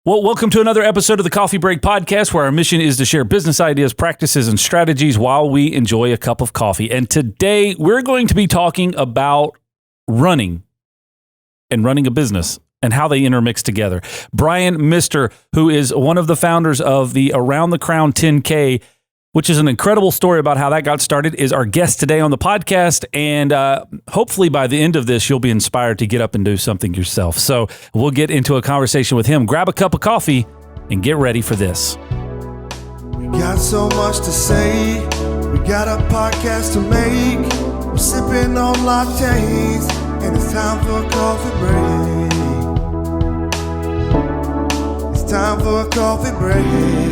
Well, welcome to another episode of the Coffee Break Podcast, where our mission is to share business ideas, practices, and strategies while we enjoy a cup of coffee. And today we're going to be talking about running and running a business and how they intermix together. Brian Mister, who is one of the founders of the Around the Crown 10K, which is an incredible story about how that got started, is our guest today on the podcast. And hopefully by the end of this, you'll be inspired to get up and do something yourself. So we'll get into a conversation with him. Grab a cup of coffee and get ready for this. We got so much to say. We got a podcast to make. We're sipping on lattes, and it's time for a coffee break. It's time for a coffee break.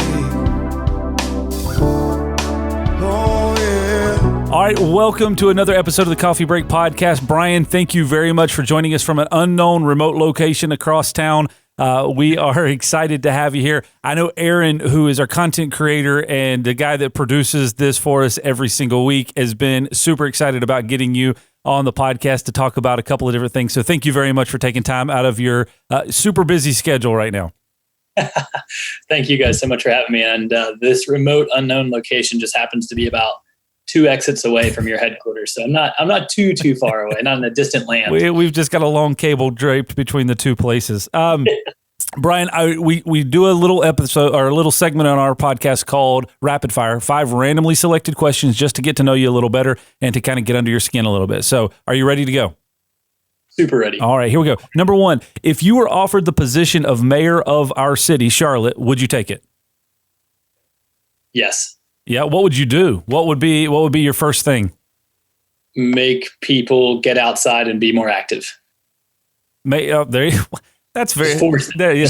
Oh, yeah. All right, welcome to another episode of the Coffee Break Podcast. Brian, thank you very much for joining us from an unknown remote location across town. We are excited to have you here. I know Aaron, who is our content creator and the guy that produces this for us every single week, has been super excited about getting you on the podcast to talk about a couple of different things. So thank you very much for taking time out of your super busy schedule right now. Thank you guys so much for having me. And this remote unknown location just happens to be about 2 exits away from your headquarters. So I'm not too far away, not in a distant land. We've just got a long cable draped between the two places. Brian, we do a little episode or a little segment on our podcast called Rapid Fire, 5 randomly selected questions just to get to know you a little better and to kind of get under your skin a little bit. So are you ready to go? Super ready. All right, here we go. Number 1, if you were offered the position of mayor of our city, Charlotte, would you take it? Yes. Yeah. What would you do? What would be your first thing? Make people get outside and be more active. That's very just force them to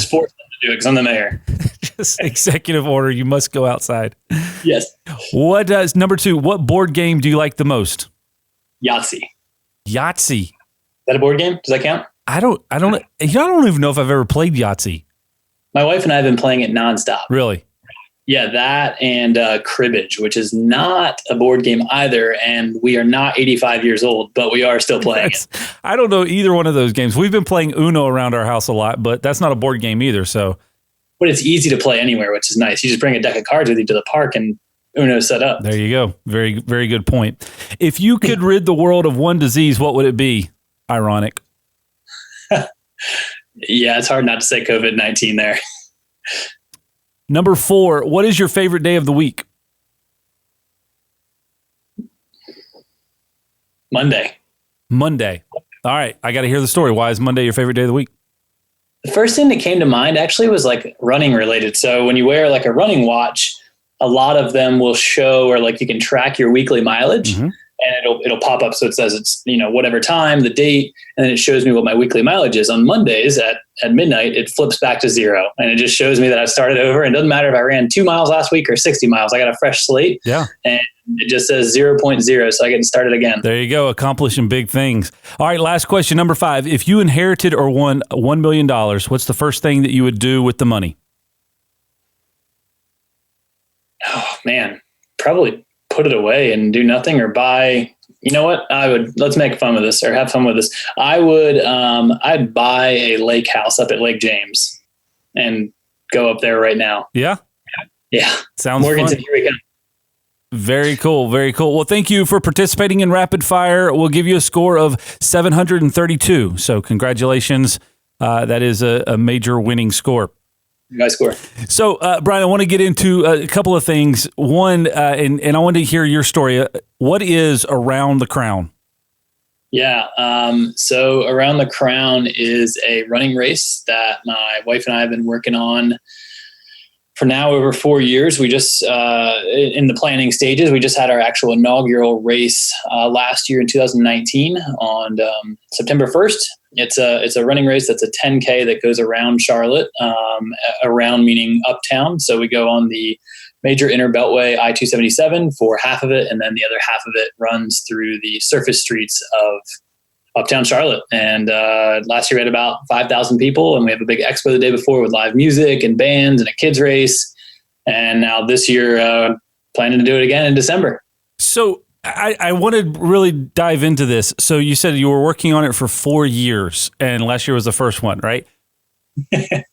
do it because I'm the mayor. Just executive order. You must go outside. Yes. Number 2? What board game do you like the most? Yahtzee. Yahtzee. Is that a board game? Does that count? I don't even know if I've ever played Yahtzee. My wife and I have been playing it nonstop. Really? Yeah, that and cribbage, which is not a board game either. And we are not 85 years old, but we are still playing it. I don't know either one of those games. We've been playing Uno around our house a lot, but that's not a board game either. So, but it's easy to play anywhere, which is nice. You just bring a deck of cards with you to the park and Uno's set up. There you go. Very, very good point. If you could rid the world of one disease, what would it be? Ironic. Yeah, it's hard not to say COVID-19 there. Number 4, what is your favorite day of the week? Monday. All right, I got to hear the story. Why is Monday your favorite day of the week? The first thing that came to mind actually was like running related. So when you wear like a running watch, a lot of them will show or like you can track your weekly mileage. Mm-hmm. And it'll pop up. So it says it's, whatever time, the date, and then it shows me what my weekly mileage is. On Mondays at midnight, it flips back to 0. And it just shows me that I've started over. And it doesn't matter if I ran 2 miles last week or 60 miles. I got a fresh slate. Yeah. And it just says 0.0. So I get started again. There you go. Accomplishing big things. All right. Last question. Number 5. If you inherited or won $1 million, what's the first thing that you would do with the money? Oh, man. Probably put it away and do nothing or buy, let's make fun of this or have fun with this. I'd buy a lake house up at Lake James and go up there right now. Yeah. Yeah. Sounds Morgan's fun. Here we go. Very cool. Very cool. Well, thank you for participating in Rapid Fire. We'll give you a score of 732. So congratulations. That is a major winning score. Nice score. So, Brian, I want to get into a couple of things. One, and I want to hear your story. What is Around the Crown? Yeah. So Around the Crown is a running race that my wife and I have been working on for now over 4 years. We just, in the planning stages, we just had our actual inaugural race last year in 2019 on September 1st. It's a running race that's a 10K that goes around Charlotte, around meaning uptown. So we go on the major inner beltway I-277 for half of it, and then the other half of it runs through the surface streets of Uptown Charlotte. And last year we had about 5,000 people, and we have a big expo the day before with live music and bands and a kids race. And now this year, planning to do it again in December. So I want to really dive into this. So you said you were working on it for 4 years, and last year was the first one, right?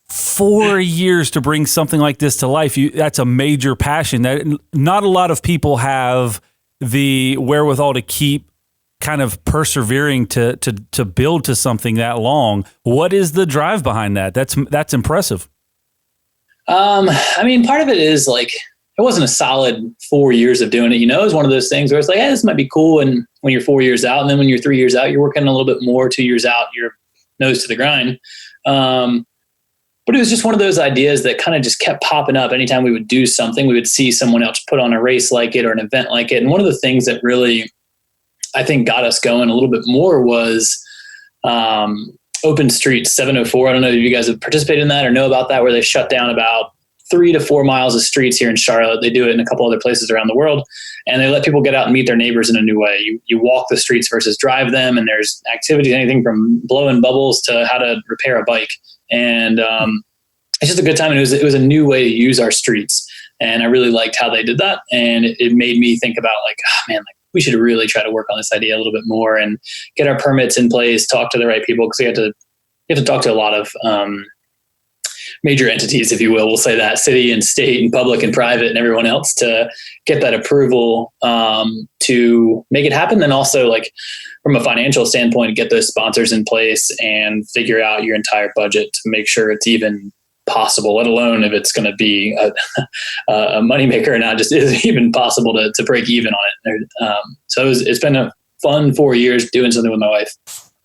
4 years to bring something like this to life. That's a major passion that not a lot of people have the wherewithal to keep kind of persevering to build to something that long. What is the drive behind that? That's impressive. I mean, part of it is like, it wasn't a solid 4 years of doing it. It was one of those things where it's like, hey, this might be cool. And when you're 4 years out, and then when you're 3 years out, you're working a little bit more. 2 years out, you're nose to the grind. But it was just one of those ideas that kind of just kept popping up. Anytime we would do something, we would see someone else put on a race like it or an event like it. And one of the things that really, I think, got us going a little bit more was Open Street 704. I don't know if you guys have participated in that or know about that, where they shut down about 3 to 4 miles of streets here in Charlotte. They do it in a couple other places around the world, and they let people get out and meet their neighbors in a new way. You walk the streets versus drive them, and there's activities, anything from blowing bubbles to how to repair a bike. And it's just a good time. And it was a new way to use our streets. And I really liked how they did that. And it made me think about like, oh man, like we should really try to work on this idea a little bit more and get our permits in place, talk to the right people. Cause you have to talk to a lot of, major entities, if you will, we'll say that, city and state and public and private and everyone else, to get that approval to make it happen. And also, like, from a financial standpoint, get those sponsors in place and figure out your entire budget to make sure it's even possible, let alone if it's going to be a moneymaker or not, just is even possible to break even on it. So it's been a fun 4 years doing something with my wife.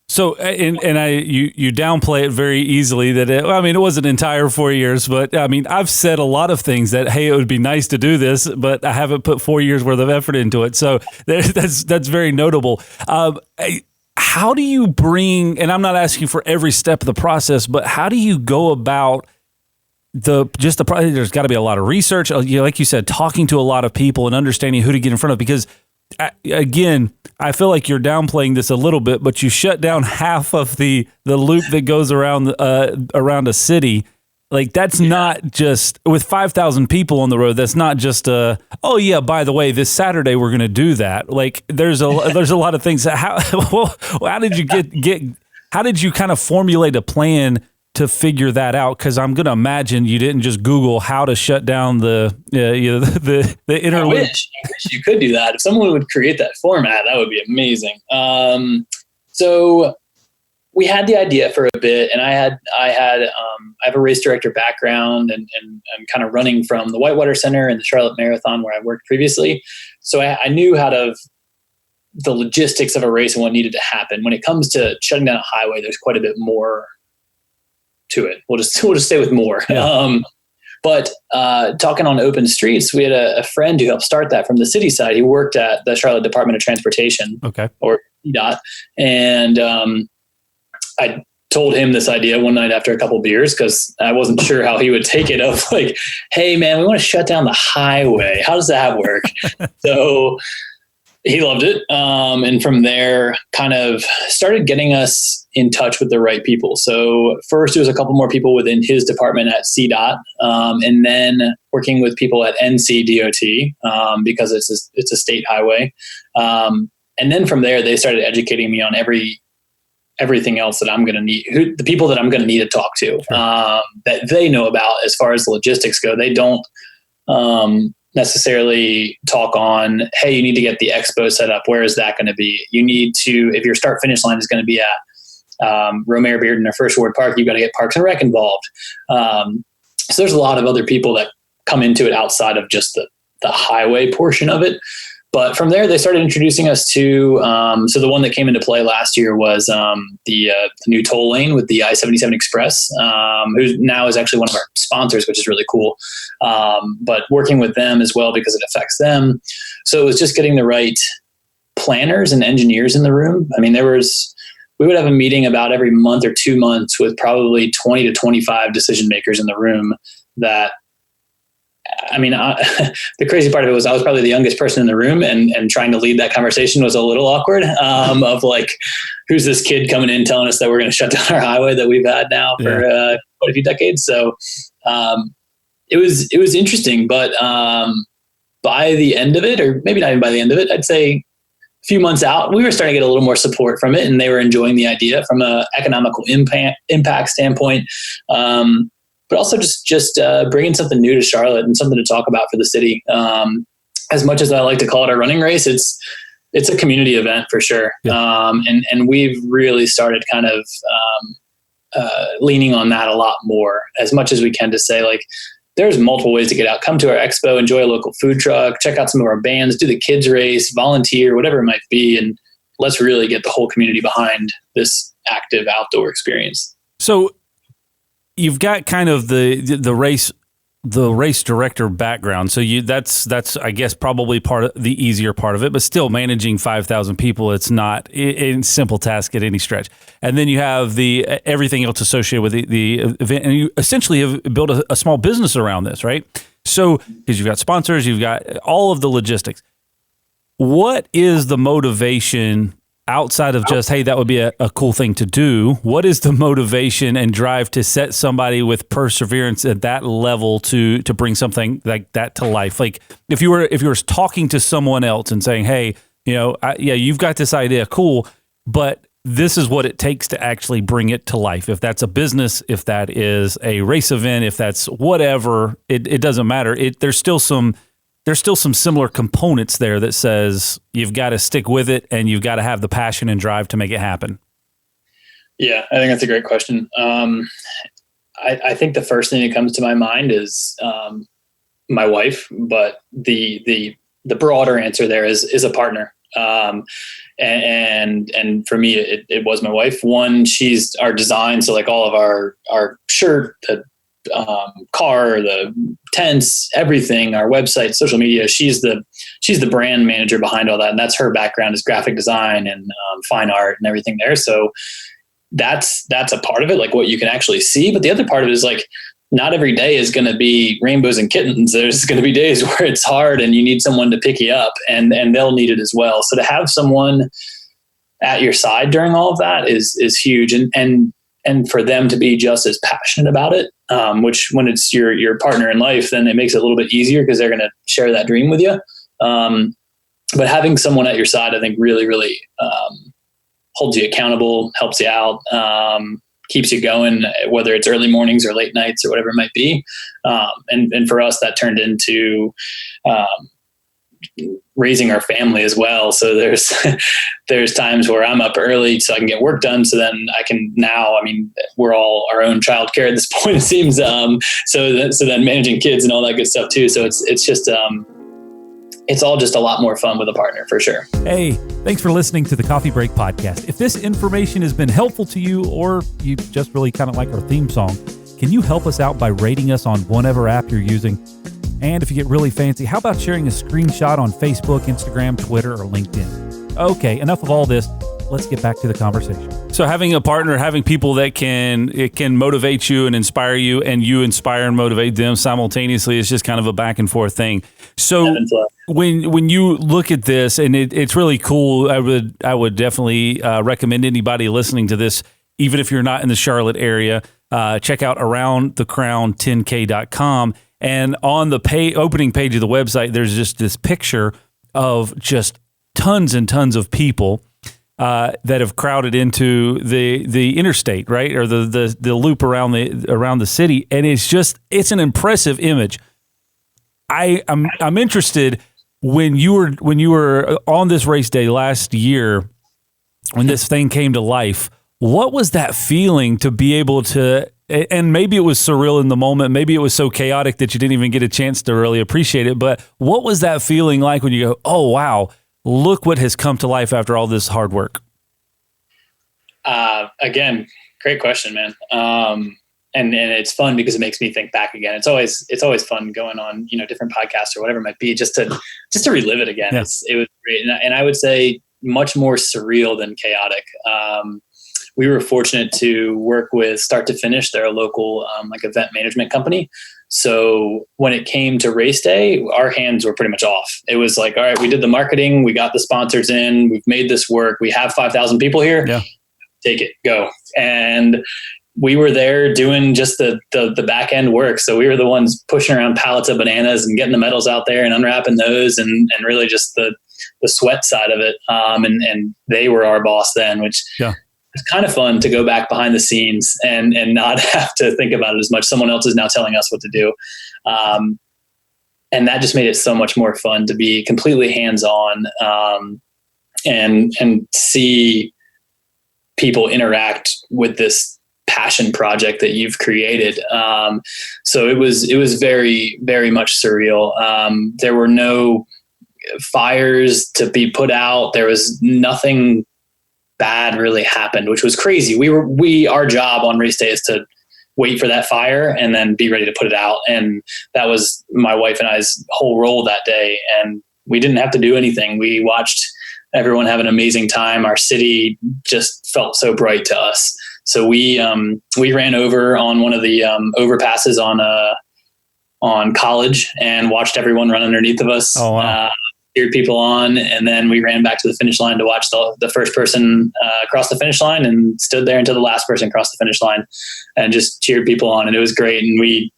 So, you downplay it very easily that it wasn't entire 4 years, but I mean, I've said a lot of things that, hey, it would be nice to do this, but I haven't put 4 years worth of effort into it. So that's very notable. How do you bring, and I'm not asking for every step of the process, but how do you go about the process? There's got to be a lot of research, like you said, talking to a lot of people and understanding who to get in front of, because again, I feel like you're downplaying this a little bit, but you shut down half of the loop that goes around a city. Like, that's not just with 5,000 people on the road. That's not just oh yeah, by the way, this Saturday we're going to do that. Like, there's a lot of things. How did you how did you kind of formulate a plan to figure that out? Because I'm going to imagine you didn't just Google how to shut down the inner loop. I wish you could do that. If someone would create that format, that would be amazing. So we had the idea for a bit, and I have a race director background and kind of running from the Whitewater Center and the Charlotte Marathon where I worked previously. So I knew how to the logistics of a race and what needed to happen. When it comes to shutting down a highway, there's quite a bit more to it. We'll just stay with more. Yeah. But talking on Open Streets, we had a friend who helped start that from the city side. He worked at the Charlotte Department of Transportation, or CDOT. And I told him this idea one night after a couple of beers, because I wasn't sure how he would take it, of like, hey man, we want to shut down the highway. How does that work? So he loved it. And from there kind of started getting us in touch with the right people. So first, there was a couple more people within his department at CDOT, and then working with people at NCDOT, because it's a state highway. And then from there, they started educating me on everything else that I'm going to need, the people that I'm going to need to talk to, that they know about as far as the logistics go. They don't necessarily talk on, hey, you need to get the expo set up. Where is that going to be? You need to, if your start finish line is going to be at Romare Bearden or First Ward Park, you've got to get Parks and Rec involved. So there's a lot of other people that come into it outside of just the highway portion of it. But from there, they started introducing us to, so the one that came into play last year was the new toll lane with the I-77 Express, who now is actually one of our sponsors, which is really cool. But working with them as well, because it affects them. So it was just getting the right planners and engineers in the room. I mean, we would have a meeting about every month or 2 months with probably 20 to 25 decision makers in the room that, I mean, the crazy part of it was I was probably the youngest person in the room, and trying to lead that conversation was a little awkward, of like, who's this kid coming in telling us that we're going to shut down our highway that we've had now for quite a few decades. So it was interesting, but by the end of it, or maybe not even by the end of it, I'd say few months out, we were starting to get a little more support from it, and they were enjoying the idea from a economical impact standpoint. But also just bringing something new to Charlotte and something to talk about for the city. As much as I like to call it a running race, it's a community event for sure. Yeah. And we've really started kind of leaning on that a lot more, as much as we can, to say, like, there's multiple ways to get out. Come to our expo, enjoy a local food truck, check out some of our bands, do the kids race, volunteer, whatever it might be. And let's really get the whole community behind this active outdoor experience. So you've got kind of the race director background. So that's I guess probably part of the easier part of it, but still managing 5,000 people, it's not a simple task at any stretch. And then you have everything else associated with the event, and you essentially have built a small business around this, right? So because you've got sponsors, you've got all of the logistics. What is the motivation outside of just, hey, that would be a cool thing to do? What is the motivation and drive to set somebody with perseverance at that level to bring something like that to life? Like if you were talking to someone else and saying, hey, you've got this idea, cool, but this is what it takes to actually bring it to life. If that's a business, if that is a race event, if that's whatever, it doesn't matter. There's still some similar components there that says you've got to stick with it and you've got to have the passion and drive to make it happen. Yeah, I think that's a great question. I think the first thing that comes to my mind is my wife, but the broader answer there is a partner. And for me, it was my wife. One, she's our design. So like all of our shirt, the car, the tents, everything, our website, social media, she's the brand manager behind all that. And that's her background, is graphic design and fine art and everything there. So that's a part of it, like what you can actually see. But the other part of it is like, not every day is going to be rainbows and kittens. There's going to be days where it's hard and you need someone to pick you up, and they'll need it as well. So to have someone at your side during all of that is huge. And for them to be just as passionate about it, which when it's your partner in life, then it makes it a little bit easier because they're going to share that dream with you. But having someone at your side, I think really, really holds you accountable, helps you out, keeps you going, whether it's early mornings or late nights or whatever it might be. And for us, that turned into raising our family as well. So there's times where I'm up early so I can get work done. So then I can we're all our own childcare at this point, it seems. So then managing kids and all that good stuff too. So it's just, it's all just a lot more fun with a partner for sure. Hey, thanks for listening to the Coffee Break Podcast. If this information has been helpful to you, or you just really kind of like our theme song, can you help us out by rating us on whatever app you're using? And if you get really fancy, how about sharing a screenshot on Facebook, Instagram, Twitter, or LinkedIn? Okay, enough of all this. Let's get back to the conversation. So having a partner, having people that can motivate you and inspire you, and you inspire and motivate them simultaneously, is just kind of a back and forth thing. So when you look at this, and it's really cool, I would definitely recommend anybody listening to this, even if you're not in the Charlotte area, check out aroundthecrown10k.com. And on the opening page of the website, there's just this picture of just tons and tons of people that have crowded into the interstate, right, or the loop around the city, and it's an impressive image. I'm interested, when you were on this race day last year, when this thing came to life, what was that feeling to be able to? And maybe it was surreal in the moment. Maybe it was so chaotic that you didn't even get a chance to really appreciate it. But what was that feeling like when you go, oh, wow, look what has come to life after all this hard work? Again, great question, man. And it's fun because it makes me think back again. It's always fun going on, different podcasts or whatever it might be, just to relive it again. Yeah. It was great. And I would say much more surreal than chaotic. We were fortunate to work with Start to Finish. They're a local event management company. So when it came to race day, our hands were pretty much off. It was like, all right, we did the marketing, we got the sponsors in, we've made this work. We have 5,000 people here. Yeah. Take it, go. And we were there doing just the back end work. So we were the ones pushing around pallets of bananas and getting the metals out there and unwrapping those, and really just the sweat side of it. And they were our boss then, which it's kind of fun to go back behind the scenes and not have to think about it as much. Someone else is now telling us what to do. And that just made it so much more fun to be completely hands-on, and see people interact with this passion project that you've created. So it was very, very much surreal. There were no fires to be put out. There was nothing bad really happened, which was crazy. Our job on race day is to wait for that fire and then be ready to put it out. And that was my wife and I's whole role that day. And we didn't have to do anything. We watched everyone have an amazing time. Our city just felt so bright to us. So we ran over on one of the overpasses on College and watched everyone run underneath of us. Oh, wow. Cheered people on, and then we ran back to the finish line to watch the first person cross the finish line, and stood there until the last person crossed the finish line and just cheered people on. And it was great. And we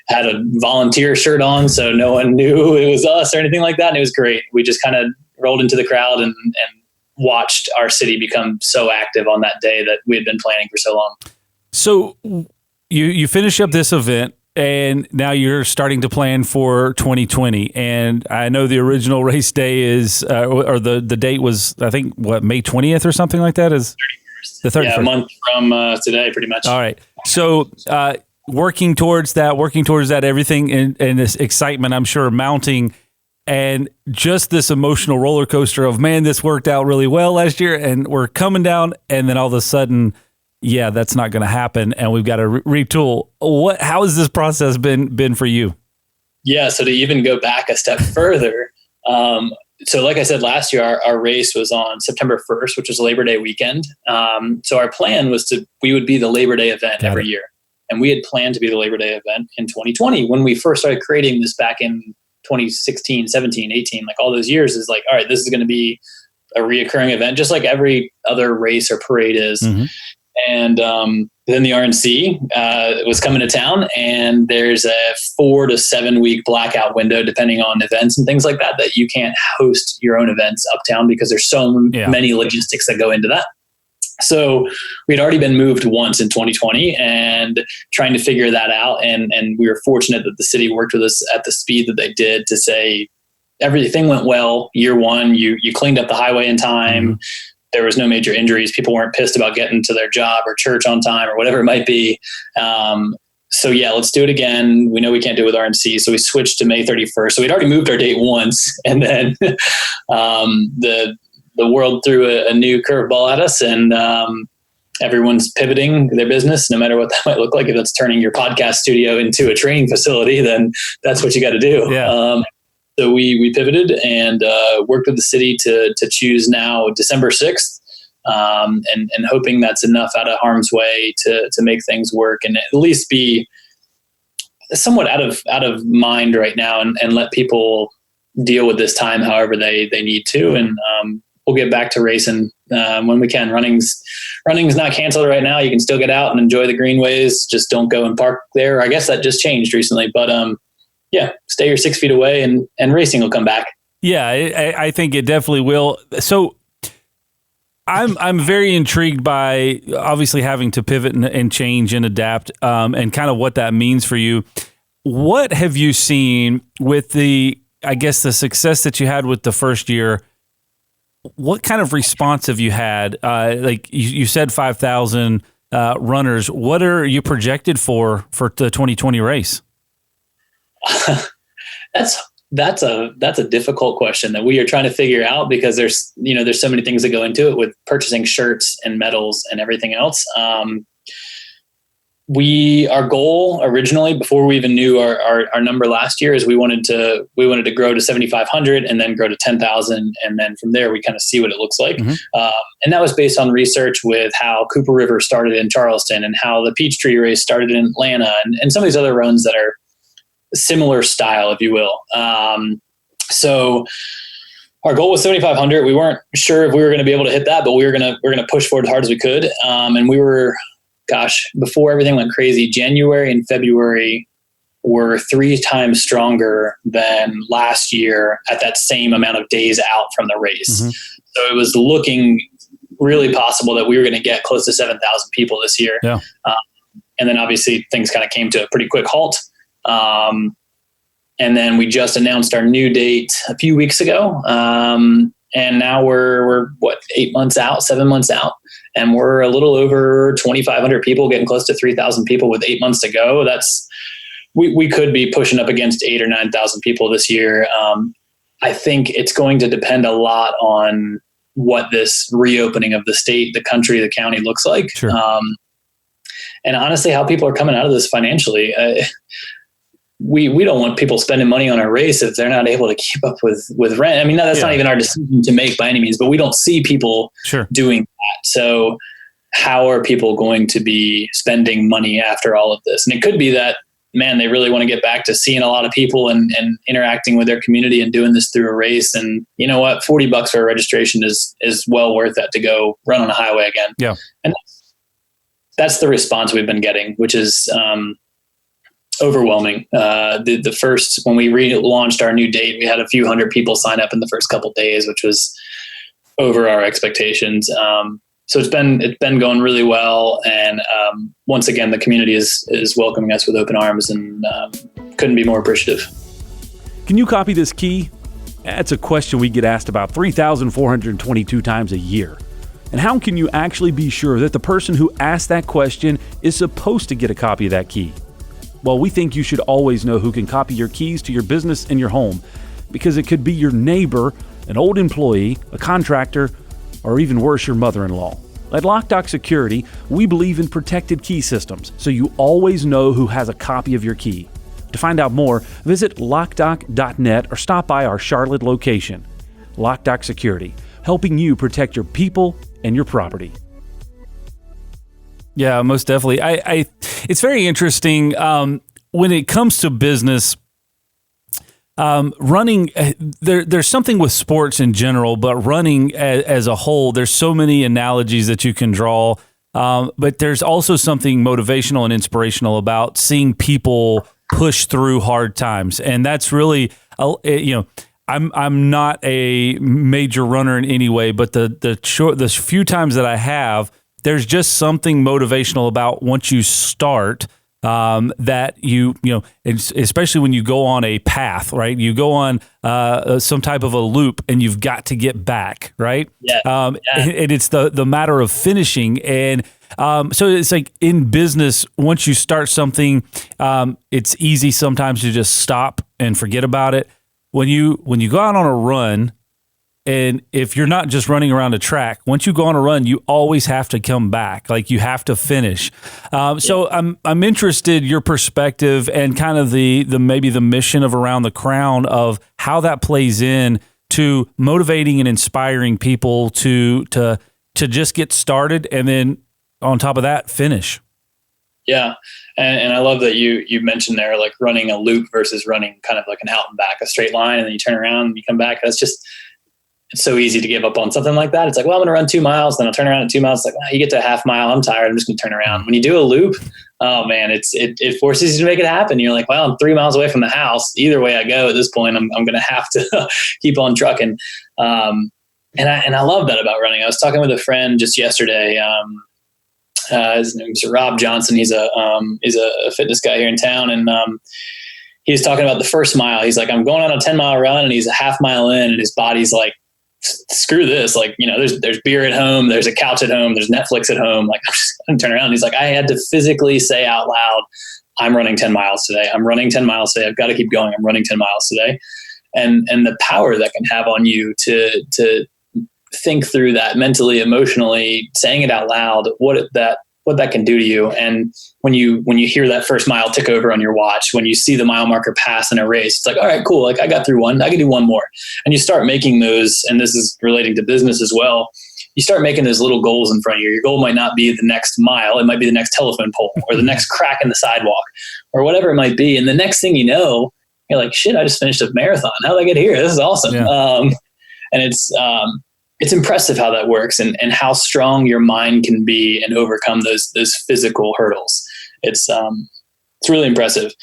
had a volunteer shirt on, so no one knew it was us or anything like that. And it was great. We just kind of rolled into the crowd and watched our city become so active on that day that we had been planning for so long. So you finish up this event, and now you're starting to plan for 2020. And I know the original race day is, or the date was, I think, May 20th or something like that? Is 31st. The 31st. Yeah, a month from today, pretty much. All right. So working towards that, everything and this excitement, I'm sure, mounting, and just this emotional roller coaster of, man, this worked out really well last year, and we're coming down, and then all of a sudden, yeah, that's not going to happen, and we've got to retool. How has this process been for you? Yeah, so to even go back a step further, so like I said, last year, our race was on September 1st, which was Labor Day weekend. So our plan was we would be the Labor Day event every year. And we had planned to be the Labor Day event in 2020. When we first started creating this back in 2016, 17, 18, like all those years, is like, all right, this is going to be a reoccurring event, just like every other race or parade is. Mm-hmm. And then the RNC was coming to town, and there's a 4 to 7 week blackout window, depending on events and things like that, that you can't host your own events uptown because there's so many logistics that go into that. So we'd already been moved once in 2020 and trying to figure that out. And we were fortunate that the city worked with us at the speed that they did to say everything went well. Year one, you cleaned up the highway in time. Mm-hmm. There was no major injuries. People weren't pissed about getting to their job or church on time or whatever it might be. So yeah, let's do it again. We know we can't do it with RNC. So we switched to May 31st. So we'd already moved our date once. And then the world threw a new curveball at us, and everyone's pivoting their business, no matter what that might look like. If that's turning your podcast studio into a training facility, then that's what you got to do. Yeah. So we pivoted and worked with the city to choose now December 6th, and hoping that's enough out of harm's way to make things work and at least be somewhat out of mind right now, and let people deal with this time however they need to. And we'll get back to racing when we can. Running's not canceled right now. You can still get out and enjoy the greenways. Just don't go and park there. I guess that just changed recently, but yeah, stay your 6 feet away, and racing will come back. Yeah, I think it definitely will. So I'm very intrigued by obviously having to pivot and change and adapt, and kind of what that means for you. What have you seen with the success that you had with the first year? What kind of response have you had? Like you said, 5,000 runners. What are you projected for the 2020 race? That's a difficult question that we are trying to figure out, because there's so many things that go into it with purchasing shirts and medals and everything else. Our goal originally, before we even knew our number last year, is we wanted to grow to 7,500 and then grow to 10,000. And then from there, we kind of see what it looks like. Mm-hmm. And that was based on research with how Cooper River started in Charleston and how the Peachtree race started in Atlanta, and some of these other runs that are similar style, if you will. So our goal was 7,500. We weren't sure if we were going to be able to hit that, but we were going to push for it as hard as we could. And we were, before everything went crazy, January and February, were 3 times stronger than last year at that same amount of days out from the race. Mm-hmm. So it was looking really possible that we were going to get close to 7,000 people this year. Yeah. And then obviously things kind of came to a pretty quick halt. And then we just announced our new date a few weeks ago. And now we're 7 months out, and we're a little over 2,500 people, getting close to 3,000 people with 8 months to go. We could be pushing up against 8,000 or 9,000 people this year. I think it's going to depend a lot on what this reopening of the state, the country, the county looks like. Sure. And honestly, how people are coming out of this financially. We don't want people spending money on our race if they're not able to keep up with rent. I mean, that's not even our decision to make by any means, but we don't see people doing that. So how are people going to be spending money after all of this? And it could be that, man, they really want to get back to seeing a lot of people and interacting with their community and doing this through a race. And you know what? $40 for a registration is well worth that to go run on a highway again. Yeah. And that's the response we've been getting, which is, overwhelming. The first, when we relaunched our new date, we had a few hundred people sign up in the first couple of days, which was over our expectations. So it's been going really well. And once again, the community is welcoming us with open arms, and couldn't be more appreciative. Can you copy this key? That's a question we get asked about 3,422 times a year. And how can you actually be sure that the person who asked that question is supposed to get a copy of that key? Well, we think you should always know who can copy your keys to your business and your home, because it could be your neighbor, an old employee, a contractor, or even worse, your mother-in-law. At Loc-Doc Security, we believe in protected key systems, so you always know who has a copy of your key. To find out more, visit locdoc.net or stop by our Charlotte location. Loc-Doc Security, helping you protect your people and your property. Yeah, most definitely. It's very interesting when it comes to business. Running, there's something with sports in general, but running as a whole, there's so many analogies that you can draw. But there's also something motivational and inspirational about seeing people push through hard times, and that's really, I'm not a major runner in any way, but the few times that I have, there's just something motivational about once you start, that you especially when you go on a path, right? You go on some type of a loop, and you've got to get back, right? Yeah. And it's the matter of finishing. And so it's like in business, once you start something, it's easy sometimes to just stop and forget about it. When you go out on a run, and if you're not just running around a track, once you go on a run, you always have to come back. Like, you have to finish. So I'm interested your perspective and kind of the maybe the mission of Around the Crown, of how that plays in to motivating and inspiring people to just get started, and then on top of that, finish. Yeah. And I love that you mentioned there, like running a loop versus running kind of like an out and back, a straight line, and then you turn around and you come back. It's so easy to give up on something like that. It's like, well, I'm going to run 2 miles, then I'll turn around at 2 miles. It's like, you get to a half mile, I'm tired, I'm just going to turn around. When you do a loop, oh man, it forces you to make it happen. You're like, well, I'm 3 miles away from the house. Either way I go at this point, I'm going to have to keep on trucking. And I love that about running. I was talking with a friend just yesterday. His name's Rob Johnson. He's a fitness guy here in town. And he was talking about the first mile. He's like, I'm going on a 10-mile run, and he's a half mile in, and his body's like, screw this. Like, there's beer at home, there's a couch at home, there's Netflix at home. Like, I'm just going to turn around. And he's like, I had to physically say out loud, I'm running 10 miles today. I'm running 10 miles today. I've got to keep going. I'm running 10 miles today. And the power that can have on you to think through that mentally, emotionally, saying it out loud, what that can do to you. And when you hear that first mile tick over on your watch, when you see the mile marker pass in a race, it's like, all right, cool. Like, I got through one, I can do one more. And you start making those, and this is relating to business as well. You start making those little goals in front of you. Your goal might not be the next mile. It might be the next telephone pole or the next crack in the sidewalk or whatever it might be. And the next thing you know, you're like, shit, I just finished a marathon. How did I get here? This is awesome. Yeah. And it's impressive how that works, and how strong your mind can be and overcome those physical hurdles. It's really impressive.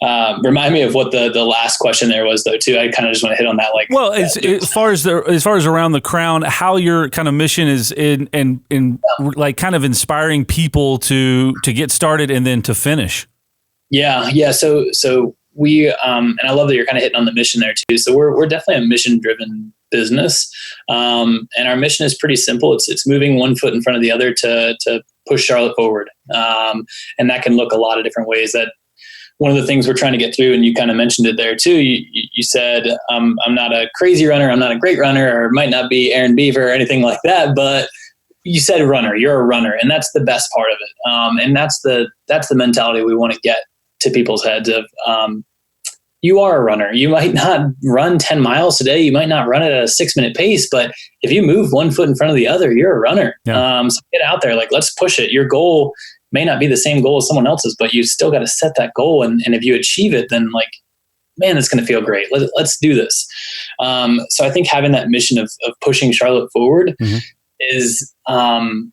Remind me of what the last question there was, though, too. I kind of just want to hit on that. Like, well, as far as around the crown, how your kind of mission is in like kind of inspiring people to get started and then to finish. Yeah. So we, and I love that you're kind of hitting on the mission there too. So we're definitely a mission driven business. And our mission is pretty simple. It's moving one foot in front of the other to push Charlotte forward. And that can look a lot of different ways. That one of the things we're trying to get through, and you kind of mentioned it there too. You said, I'm not a crazy runner. I'm not a great runner, or might not be Aaron Beaver or anything like that, but you said runner, you're a runner. And that's the best part of it. And that's the mentality we want to get to people's heads of, you are a runner. You might not run 10 miles today. You might not run it at a 6-minute pace, but if you move one foot in front of the other, you're a runner. Yeah. So get out there, like, let's push it. Your goal may not be the same goal as someone else's, but you still got to set that goal. And if you achieve it, then like, man, it's going to feel great. Let's do this. So I think having that mission of pushing Charlotte forward is broad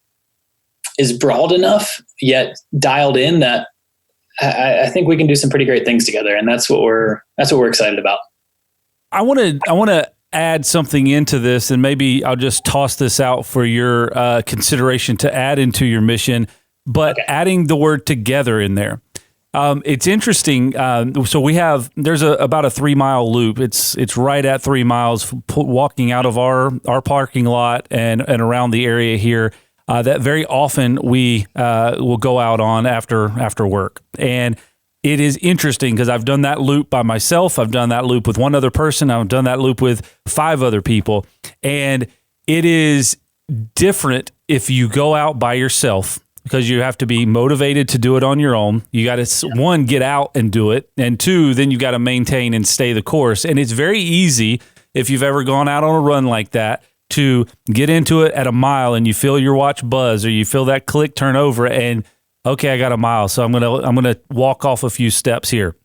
enough, yet dialed in that I think we can do some pretty great things together. And that's what we're excited about. I want to add something into this, and maybe I'll just toss this out for your consideration to add into your mission, but adding the word together in there. It's interesting. So there's about a 3-mile loop. It's right at 3 miles walking out of our parking lot and around the area here. That very often we will go out on after work. And it is interesting because I've done that loop by myself. I've done that loop with one other person. I've done that loop with 5 other people. And it is different if you go out by yourself, because you have to be motivated to do it on your own. You got to, one, get out and do it. And 2, then you got to maintain and stay the course. And it's very easy, if you've ever gone out on a run like that, to get into it at a mile and you feel your watch buzz, or you feel that click turn over and, okay, I got a mile, so I'm gonna walk off a few steps here.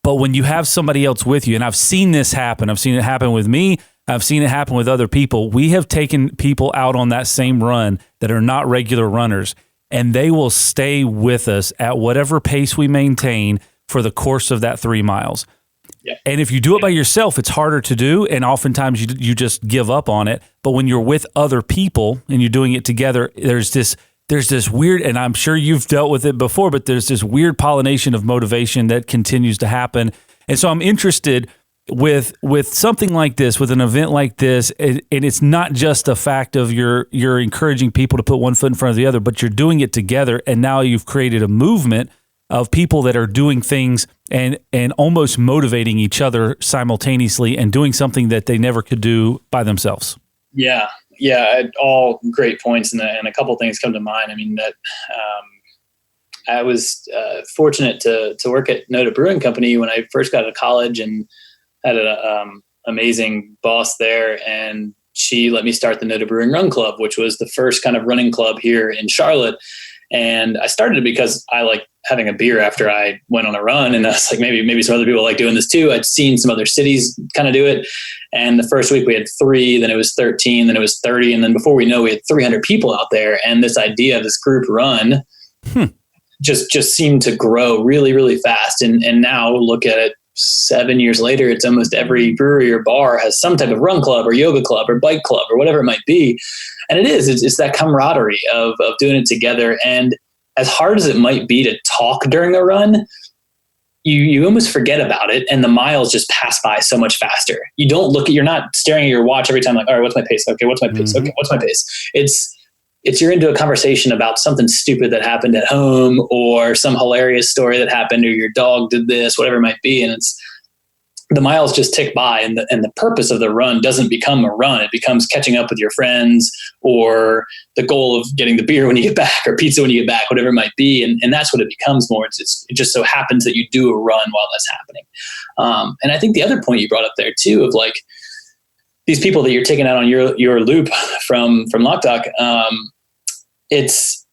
But when you have somebody else with you, and I've seen this happen, I've seen it happen with me, I've seen it happen with other people. We have taken people out on that same run that are not regular runners, and they will stay with us at whatever pace we maintain for the course of that 3 miles. Yeah. And if you do it by yourself, it's harder to do, and oftentimes you just give up on it. But when you're with other people and you're doing it together, there's this weird, and I'm sure you've dealt with it before, but there's this weird pollination of motivation that continues to happen. And so I'm interested with something like this, with an event like this, and it's not just the fact of you're encouraging people to put one foot in front of the other, but you're doing it together, and now you've created a movement of people that are doing things and almost motivating each other simultaneously and doing something that they never could do by themselves. Yeah. All great points. And a couple of things come to mind. I mean, that I was fortunate to work at NoDa Brewing Company when I first got out of college, and had an amazing boss there. And she let me start the NoDa Brewing Run Club, which was the first kind of running club here in Charlotte. And I started it because I like having a beer after I went on a run. And I was like, maybe some other people like doing this too. I'd seen some other cities kind of do it. And the first week we had 3, then it was 13, then it was 30. And then before we know, we had 300 people out there. And this idea of this group run just seemed to grow really, really fast. And now look at it, 7 years later, it's almost every brewery or bar has some type of run club or yoga club or bike club or whatever it might be. And it's that camaraderie of doing it together. And as hard as it might be to talk during a run, you almost forget about it, and the miles just pass by so much faster. You're not staring at your watch every time like, all right, what's my pace? Okay, what's my pace? Okay, what's my pace? It's you're into a conversation about something stupid that happened at home, or some hilarious story that happened, or your dog did this, whatever it might be. And it's the miles just tick by, and the purpose of the run doesn't become a run. It becomes catching up with your friends, or the goal of getting the beer when you get back, or pizza when you get back, whatever it might be. And that's what it becomes more. It just so happens that you do a run while that's happening. And I think the other point you brought up there too, of like these people that you're taking out on your loop from Loc-Doc, it's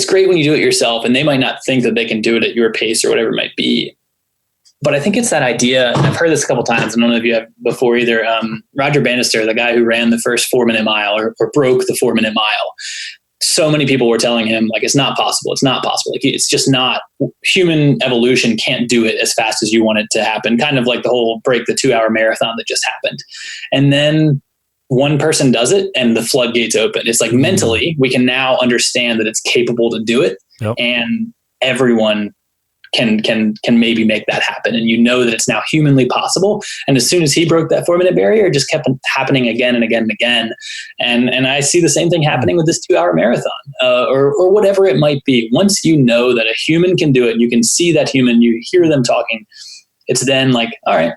great when you do it yourself, and they might not think that they can do it at your pace or whatever it might be. But I think it's that idea. I've heard this a couple times. I don't know if you have before either. Roger Bannister, the guy who ran the first 4-minute mile or broke the 4-minute mile, so many people were telling him, like, it's not possible. It's not possible. Like, it's just not, human evolution can't do it as fast as you want it to happen. Kind of like the whole break the 2-hour marathon that just happened. And then one person does it and the floodgates open. It's like mentally, we can now understand that it's capable to do it. Yep. And everyone can maybe make that happen. And you know that it's now humanly possible. And as soon as he broke that 4-minute barrier, it just kept happening again and again and again. And I see the same thing happening with this 2-hour marathon, or whatever it might be. Once you know that a human can do it, and you can see that human, you hear them talking, it's then like, all right,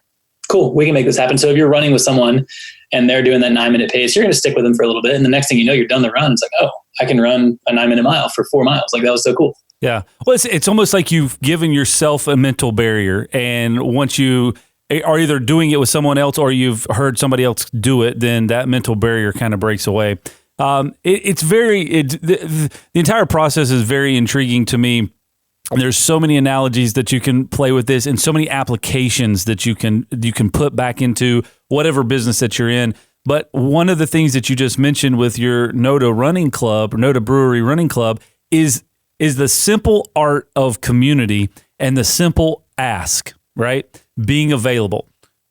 cool, we can make this happen. So if you're running with someone and they're doing that 9-minute pace, you're going to stick with them for a little bit. And the next thing you know, you're done the run. It's like, oh, I can run a 9-minute mile for 4 miles. Like, that was so cool. Yeah. Well, it's almost like you've given yourself a mental barrier. And once you are either doing it with someone else or you've heard somebody else do it, then that mental barrier kind of breaks away. The entire process is very intriguing to me. And there's so many analogies that you can play with this, and so many applications that you can put back into whatever business that you're in. But one of the things that you just mentioned with your NoDa Running Club, or NoDa Brewery Running Club, is the simple art of community and the simple ask, right? Being available.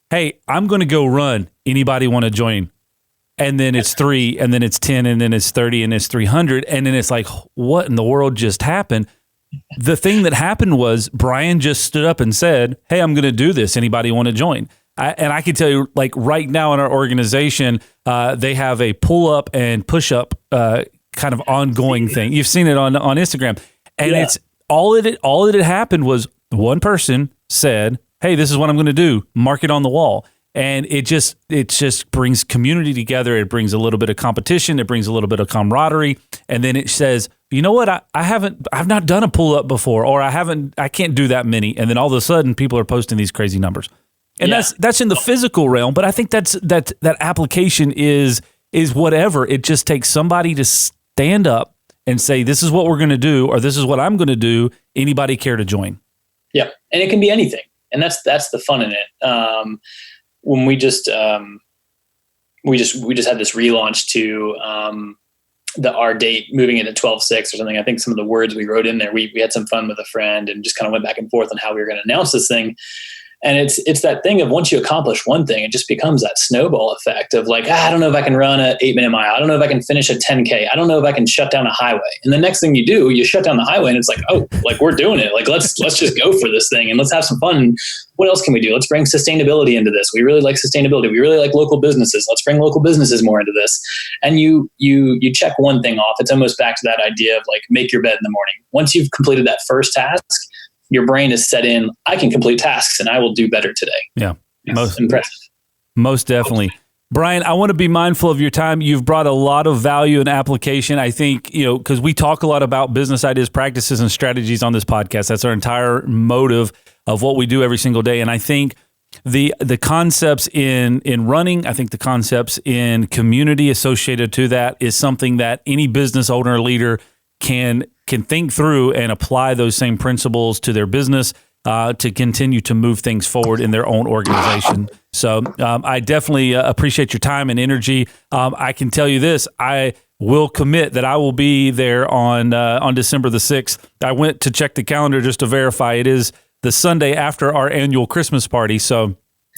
Hey, I'm going to go run. Anybody want to join? And then it's 3, and then it's 10, and then it's 30, and it's 300. And then it's like, what in the world just happened? The thing that happened was Brian just stood up and said, hey, I'm going to do this. Anybody want to join? And I can tell you, like, right now in our organization, they have a pull-up and push-up kind of ongoing thing. You've seen it on Instagram. And it's all that had happened was one person said, hey, this is what I'm going to do. Mark it on the wall. And it just brings community together. It brings a little bit of competition. It brings a little bit of camaraderie. And then it says, you know what? I've not done a pull up before, or I can't do that many. And then all of a sudden people are posting these crazy numbers. And that's in the physical realm. But I think that application is whatever. It just takes somebody to stand up and say, this is what we're going to do, or this is what I'm going to do. Anybody care to join? Yeah. And it can be anything. And that's the fun in it. When we just had this relaunch to our date, moving it to 12/6 or something. I think some of the words we wrote in there, we had some fun with a friend and just kind of went back and forth on how we were going to announce this thing. And it's that thing of once you accomplish one thing, it just becomes that snowball effect of like, I don't know if I can run an 8-minute mile. I don't know if I can finish a 10K. I don't know if I can shut down a highway. And the next thing you do, you shut down the highway and it's like, oh, like we're doing it. Like, let's just go for this thing and let's have some fun. What else can we do? Let's bring sustainability into this. We really like sustainability. We really like local businesses. Let's bring local businesses more into this. And you check one thing off. It's almost back to that idea of like, make your bed in the morning. Once you've completed that first task, your brain is set in, I can complete tasks and I will do better today. Yeah. It's impressive. Most definitely. Brian, I want to be mindful of your time. You've brought a lot of value and application. I think, because we talk a lot about business ideas, practices, and strategies on this podcast. That's our entire motive of what we do every single day. And I think the concepts in running, I think the concepts in community associated to that is something that any business owner or leader can think through and apply those same principles to their business to continue to move things forward in their own organization. So I definitely appreciate your time and energy. I can tell you this, I will commit that I will be there on December the 6th. I went to check the calendar just to verify it is the Sunday after our annual Christmas party. So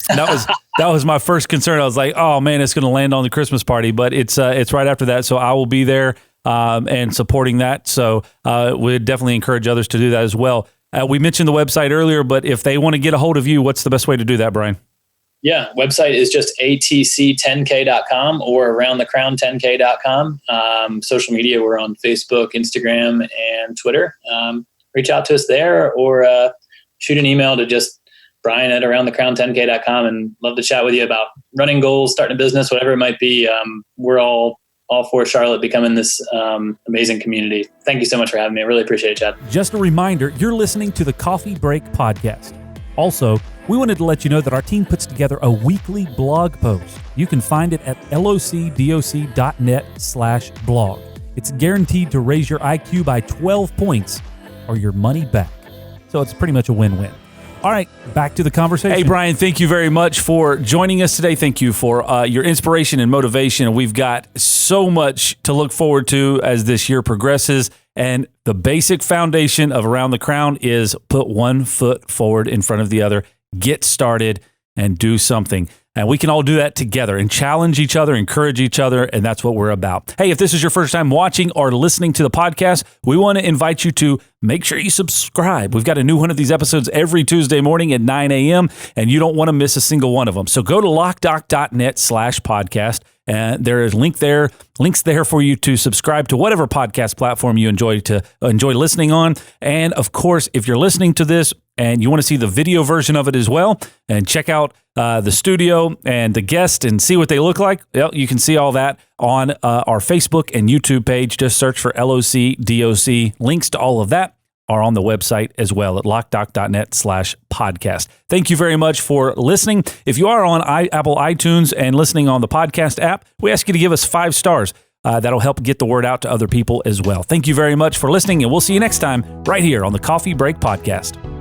that was my first concern. I was like, oh man, it's going to land on the Christmas party, but it's right after that. So I will be there and supporting that. So we'd definitely encourage others to do that as well. We mentioned the website earlier, but if they want to get a hold of you, what's the best way to do that, Brian? Yeah, website is just atc10k.com or aroundthecrown10k.com. Social media, we're on Facebook, Instagram, and Twitter. Reach out to us there or shoot an email to just brian@aroundthecrown10k.com, and love to chat with you about running goals, starting a business, whatever it might be. We're all for Charlotte becoming this amazing community. Thank you so much for having me. I really appreciate it, Chad. Just a reminder, you're listening to the Coffee Break Podcast. Also, we wanted to let you know that our team puts together a weekly blog post. You can find it at locdoc.net/blog. It's guaranteed to raise your IQ by 12 points or your money back. So it's pretty much a win-win. All right, back to the conversation. Hey, Brian, thank you very much for joining us today. Thank you for your inspiration and motivation. We've got so much to look forward to as this year progresses. And the basic foundation of Around the Crown is put one foot forward in front of the other, get started, and do something. And we can all do that together and challenge each other, encourage each other, and that's what we're about. Hey, if this is your first time watching or listening to the podcast, we want to invite you to make sure you subscribe. We've got a new one of these episodes every Tuesday morning at 9 a.m., and you don't want to miss a single one of them. So go to locdoc.net/podcast, and there is links there for you to subscribe to whatever podcast platform you enjoy listening on. And of course, if you're listening to this and you want to see the video version of it as well, and check out the studio and the guest and see what they look like, well, you can see all that on our Facebook and YouTube page. Just search for LOCDOC. Links to all of that are on the website as well at locdoc.net/podcast. Thank you very much for listening. If you are on Apple iTunes and listening on the podcast app, we ask you to give us 5 stars. That'll help get the word out to other people as well. Thank you very much for listening, and we'll see you next time right here on the Coffee Break Podcast.